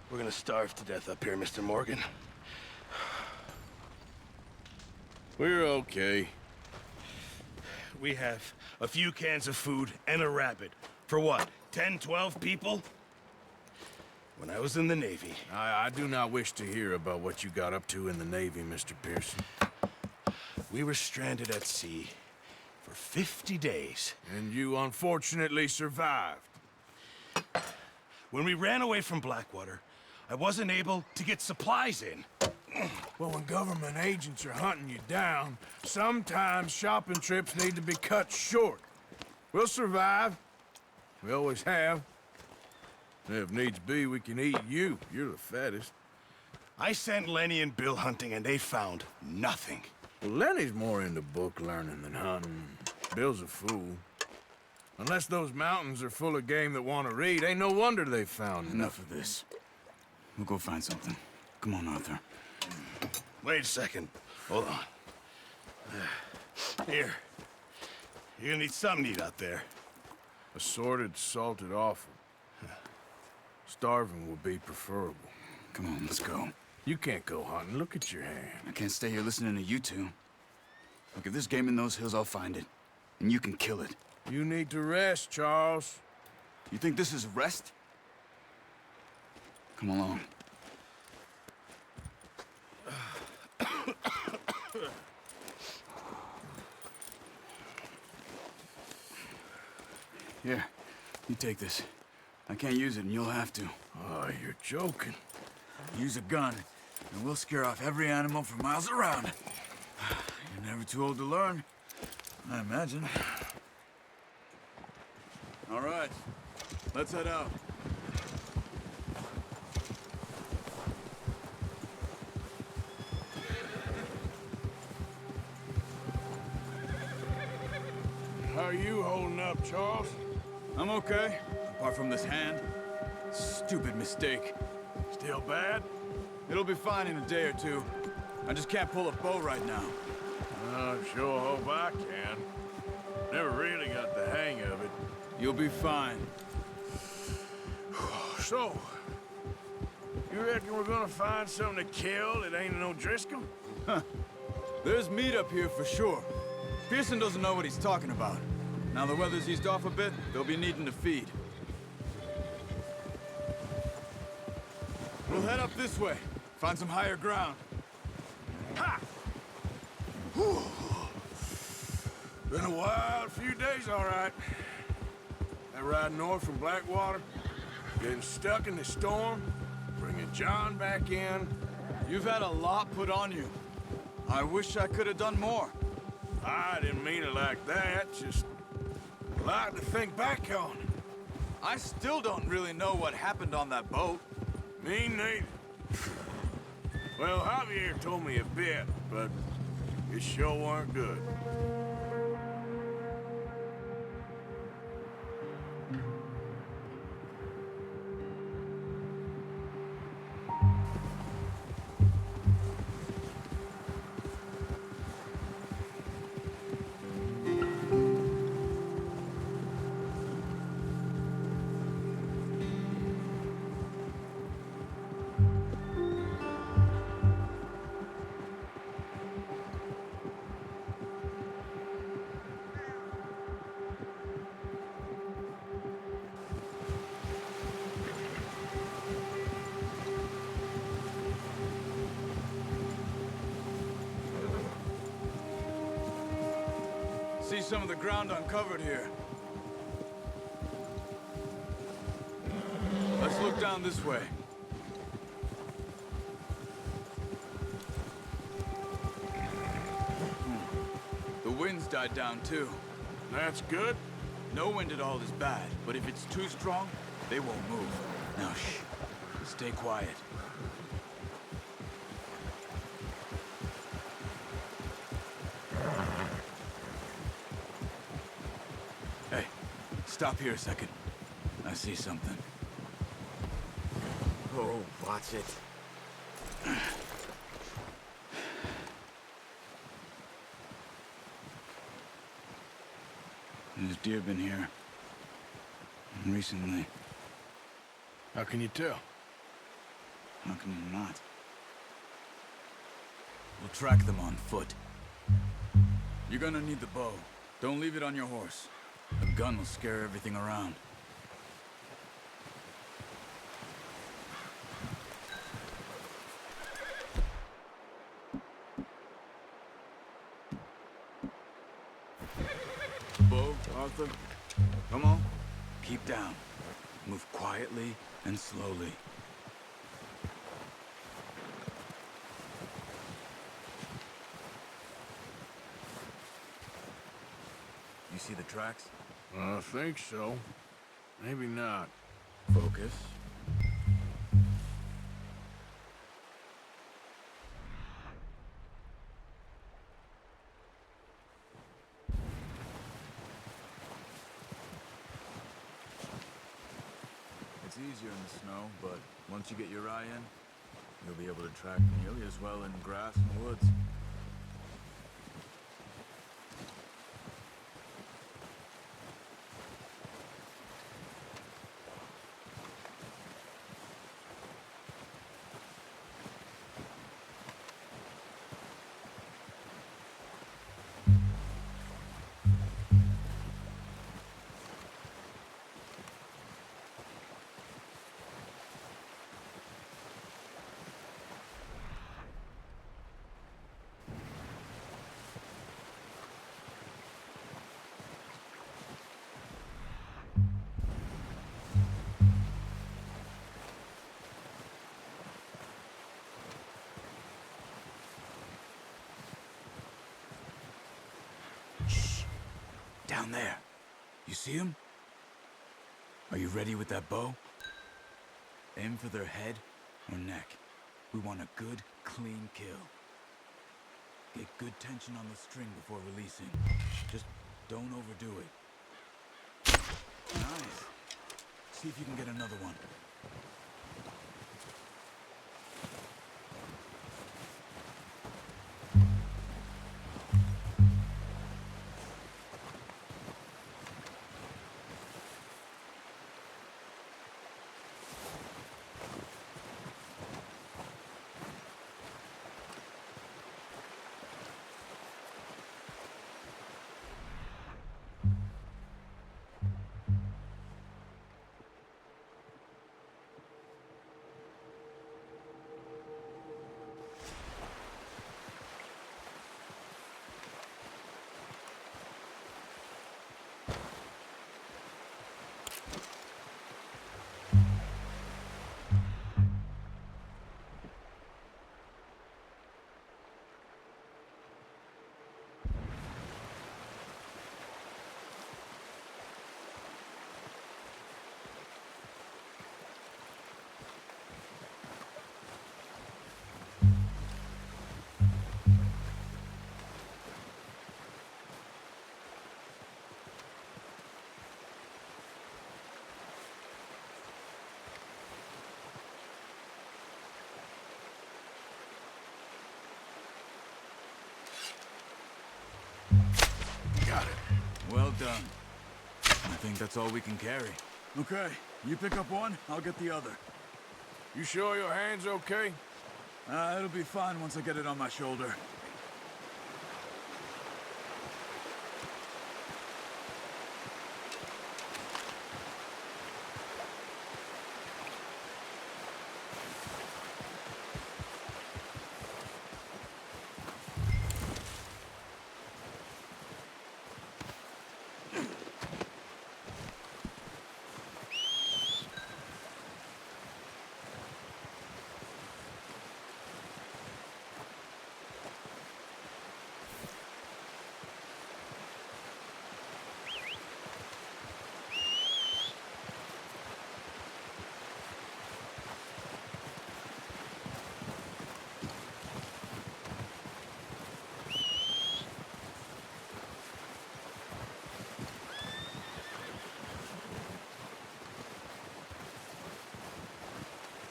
We're gonna starve to death up here, Mr. Morgan. We're okay. We have a few cans of food and a rabbit. For what, 10, 12 people? When I was in the Navy... I do not wish to hear about what you got up to in the Navy, Mr. Pearson. We were stranded at sea for 50 days. And you unfortunately survived. When we ran away from Blackwater, I wasn't able to get supplies in. Well, when government agents are hunting you down, sometimes shopping trips need to be cut short. We'll survive. We always have. If needs be, we can eat you. You're the fattest. I sent Lenny and Bill hunting, and they found nothing. Well, Lenny's more into book learning than hunting. Bill's a fool. Unless those mountains are full of game that want to read, ain't no wonder they found Enough of this. We'll go find something. Come on, Arthur. Wait a second. Hold on. Here. You're gonna need something to eat out there. Assorted, salted offal. Starving would be preferable. Come on, let's go. You can't go hunting. Look at your hand. I can't stay here listening to you two. Look, if there's game in those hills, I'll find it. And you can kill it. You need to rest, Charles. You think this is rest? Come along. Here, you take this. I can't use it, and you'll have to. Oh, you're joking. Use a gun, and we'll scare off every animal for miles around. You're never too old to learn, I imagine. All right, let's head out. How are you holding up, Charles? I'm okay, apart from this hand. Stupid mistake. Still bad? It'll be fine in a day or two. I just can't pull a bow right now. I sure hope I can. Never really got the hang of it. You'll be fine. So, you reckon we're gonna find something to kill that ain't no Driscoll? There's meat up here for sure. Pearson doesn't know what he's talking about. Now the weather's eased off a bit, they'll be needing to feed. We'll head up this way. Find some higher ground. Ha! Whew. Been a wild few days, all right. That ride north from Blackwater, getting stuck in the storm, bringing John back in. You've had a lot put on you. I wish I could have done more. I didn't mean it like that, just a lot to think back on. I still don't really know what happened on that boat. Me neither. Well, Javier told me a bit, but it sure weren't good. See some of the ground uncovered here. Let's look down this way. The wind's died down too. That's good. No wind at all is bad, but if it's too strong, they won't move. Now shh. Stay quiet. Hey, stop here a second. I see something. Oh, watch it. There's deer been here. Recently. How can you tell? How can you not? We'll track them on foot. You're gonna need the bow. Don't leave it on your horse. A gun will scare everything around. Bow, Arthur. Come on. Keep down. Move quietly and slowly. You see the tracks? I think so. Maybe not. Focus. It's easier in the snow, but once you get your eye in, you'll be able to track nearly as well in grass and woods. Shh! Down there. You see him? Are you ready with that bow? Aim for their head or neck. We want a good, clean kill. Get good tension on the string before releasing. Just don't overdo it. Nice. See if you can get another one. Got it. Well done. I think that's all we can carry. Okay, you pick up one, I'll get the other. You sure your hand's okay? It'll be fine once I get it on my shoulder.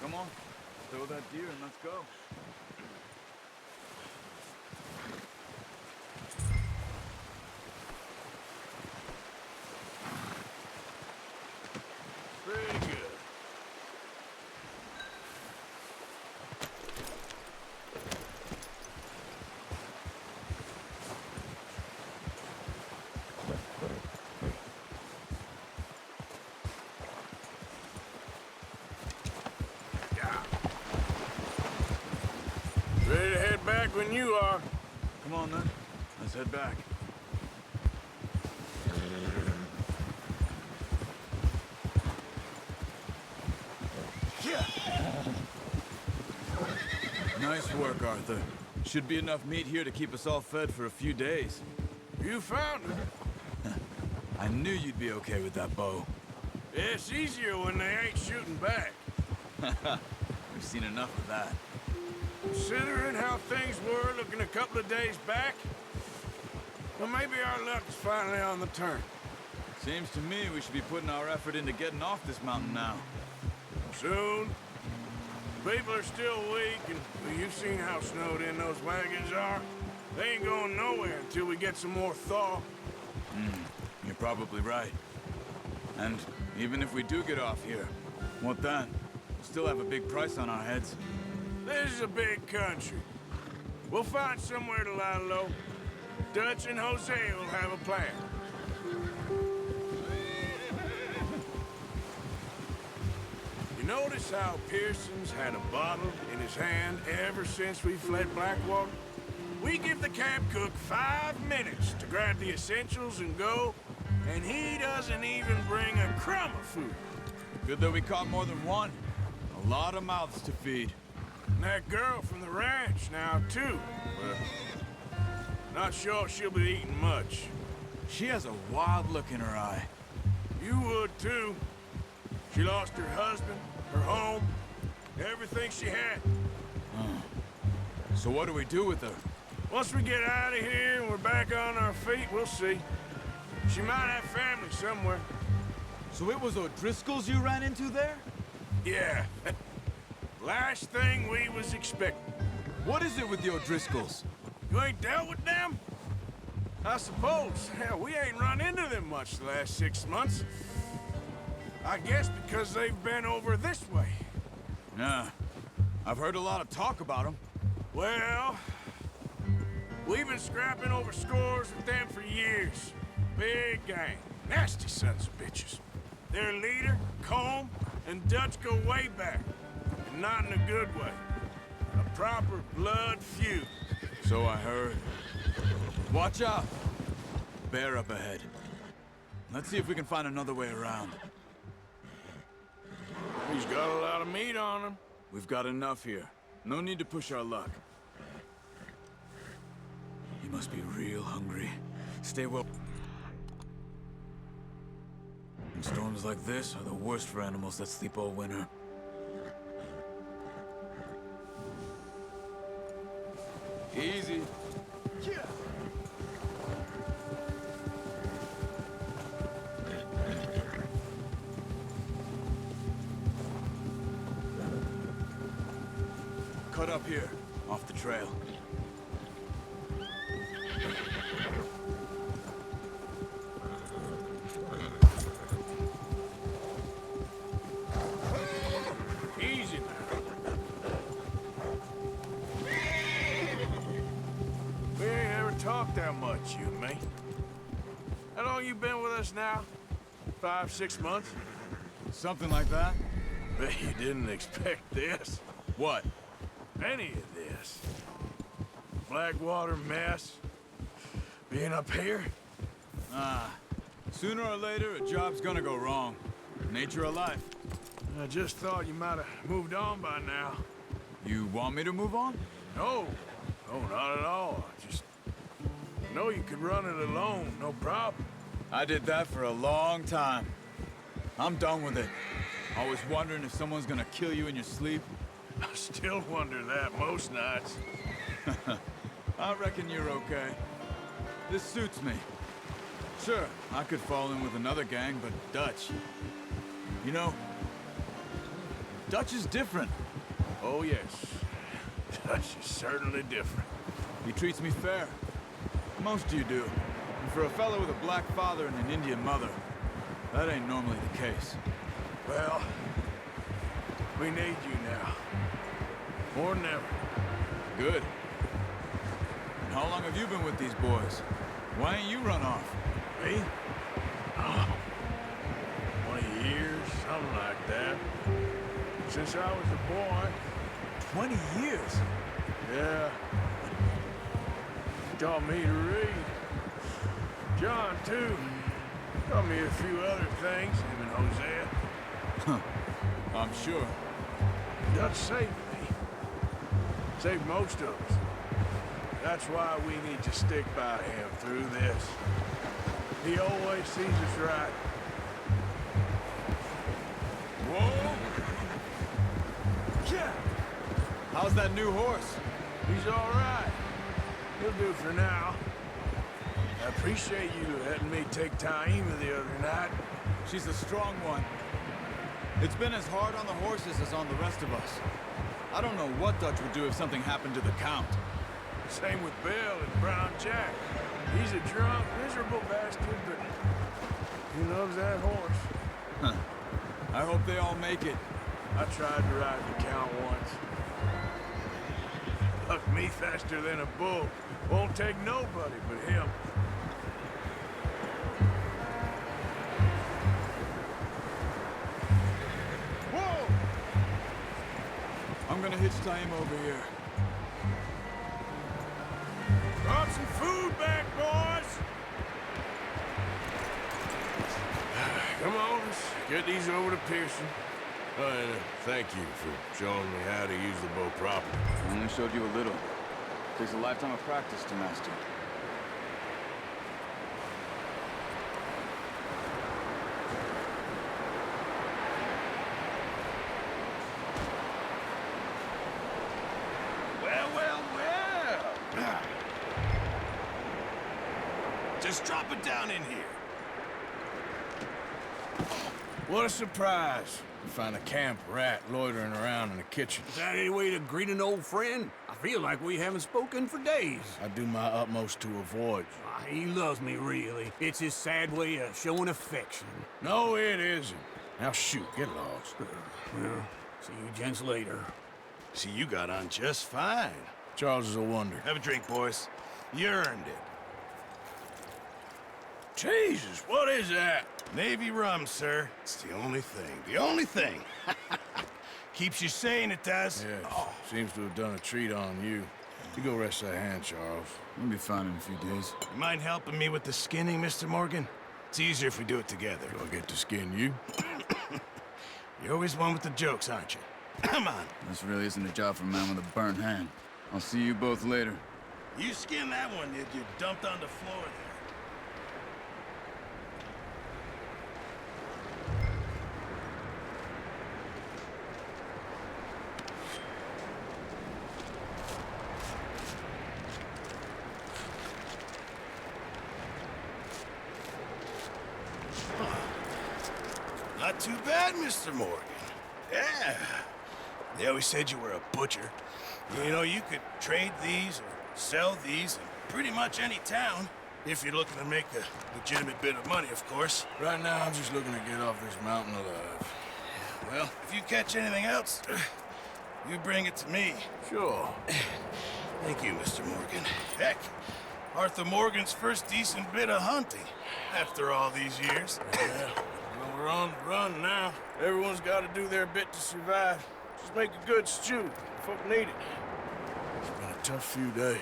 Come on, throw that deer and let's go. Pretty good. when you are. Come on, then. Let's head back. Nice work, Arthur. Should be enough meat here to keep us all fed for a few days. You found it. I knew you'd be okay with that bow. It's easier when they ain't shooting back. We've seen enough of that. Considering how things were looking a couple of days back, well, maybe our luck's finally on the turn. Seems to me we should be putting our effort into getting off this mountain now. Soon. People are still weak, and well, you've seen how snowed in those wagons are. They ain't going nowhere until we get some more thaw. You're probably right. And even if we do get off here, what then? We'll still have a big price on our heads. This is a big country. We'll find somewhere to lie low. Dutch and Jose will have a plan. You notice how Pearson's had a bottle in his hand ever since we fled Blackwater? We give the camp cook 5 minutes to grab the essentials and go, and he doesn't even bring a crumb of food. Good that we caught more than one. A lot of mouths to feed. And that girl from the ranch now, too. Well, not sure she'll be eating much. She has a wild look in her eye. You would, too. She lost her husband, her home, everything she had. So what do we do with her? Once we get out of here and we're back on our feet, we'll see. She might have family somewhere. So it was O'Driscoll's you ran into there? Yeah. Last thing we was expecting. What is it with the O'Driscolls? You ain't dealt with them? I suppose. Hell, we ain't run into them much the last 6 months. I guess because they've been over this way. Nah. I've heard a lot of talk about them. Well, we've been scrapping over scores with them for years. Big gang. Nasty sons of bitches. Their leader, Combe, and Dutch go way back. And not in a good way. A proper blood feud. So I heard. Watch out! Bear up ahead. Let's see if we can find another way around. He's got a lot of meat on him. We've got enough here. No need to push our luck. You must be real hungry. Stay well. And storms like this are the worst for animals that sleep all winter. Easy. Cut up here, off the trail. Easy now. We ain't ever talked that much, you and me. How long you been with us now? 5, 6 months? Something like that? Bet you didn't expect this. What? Any of this. Blackwater mess. Being up here. Sooner or later, a job's gonna go wrong. Nature of life. I just thought you might have moved on by now. You want me to move on? No. No, not at all. I just know you could run it alone, no problem. I did that for a long time. I'm done with it. Always wondering if someone's gonna kill you in your sleep. I still wonder that most nights. I reckon you're okay. This suits me. Sure, I could fall in with another gang, but Dutch... You know, Dutch is different. Oh, yes. Dutch is certainly different. He treats me fair. Most of you do. And for a fellow with a black father and an Indian mother, that ain't normally the case. Well, we need you now. More than ever. Good. And how long have you been with these boys? Why ain't you run off? Me? Oh, 20 years, something like that. Since I was a boy. 20 years? Yeah. taught me to read. John, too. Taught me a few other things, him and Hosea. I'm sure. Dutch saved me. Saved most of us. That's why we need to stick by him through this. He always sees us right. Whoa! Yeah! How's that new horse? He's all right. He'll do for now. I appreciate you letting me take Taima the other night. She's a strong one. It's been as hard on the horses as on the rest of us. I don't know what Dutch would do if something happened to the Count. Same with Bill and Brown Jack. He's a drunk, miserable bastard, but he loves that horse. Huh. I hope they all make it. I tried to ride the Count once. Bucked me faster than a bull. Won't take nobody but him. Whoa! I'm gonna hitch Taima over here. Brought some food back, boys! Come on, let's get these over to Pearson. Oh, and thank you for showing me how to use the bow properly. I only showed you a little. Takes a lifetime of practice to master. Well, well, well. Just drop it down in here. What a surprise. to find a camp rat loitering around in the kitchen. Is that any way to greet an old friend? I feel like we haven't spoken for days. I do my utmost to avoid you. He loves me, really. It's his sad way of showing affection. No, it isn't. Now shoot, get lost. Well, see you gents later. See, you got on just fine. Charles is a wonder. Have a drink, boys. You earned it. Jesus, what is that? Navy rum, sir. It's the only thing. The only thing. Keeps you sane, it does. Yes, seems to have done a treat on you. You go rest that hand, Charles. We'll be fine in a few days. You mind helping me with the skinning, Mr. Morgan? It's easier if we do it together. Do I get to skin you? You're always one with the jokes, aren't you? Come on. This really isn't a job for a man with a burnt hand. I'll see you both later. You skinned that one you dumped on the floor there. Not too bad, Mr. Morgan. Yeah. They always said you were a butcher. You know, you could trade these or sell these in pretty much any town. If you're looking to make a legitimate bit of money, of course. Right now, I'm just looking to get off this mountain alive. Well, if you catch anything else, you bring it to me. Sure. Thank you, Mr. Morgan. Heck, Arthur Morgan's first decent bit of hunting after all these years. Yeah. Well, we're on the run now. Everyone's got to do their bit to survive. Just make a good stew. Folk need it. It's been a tough few days.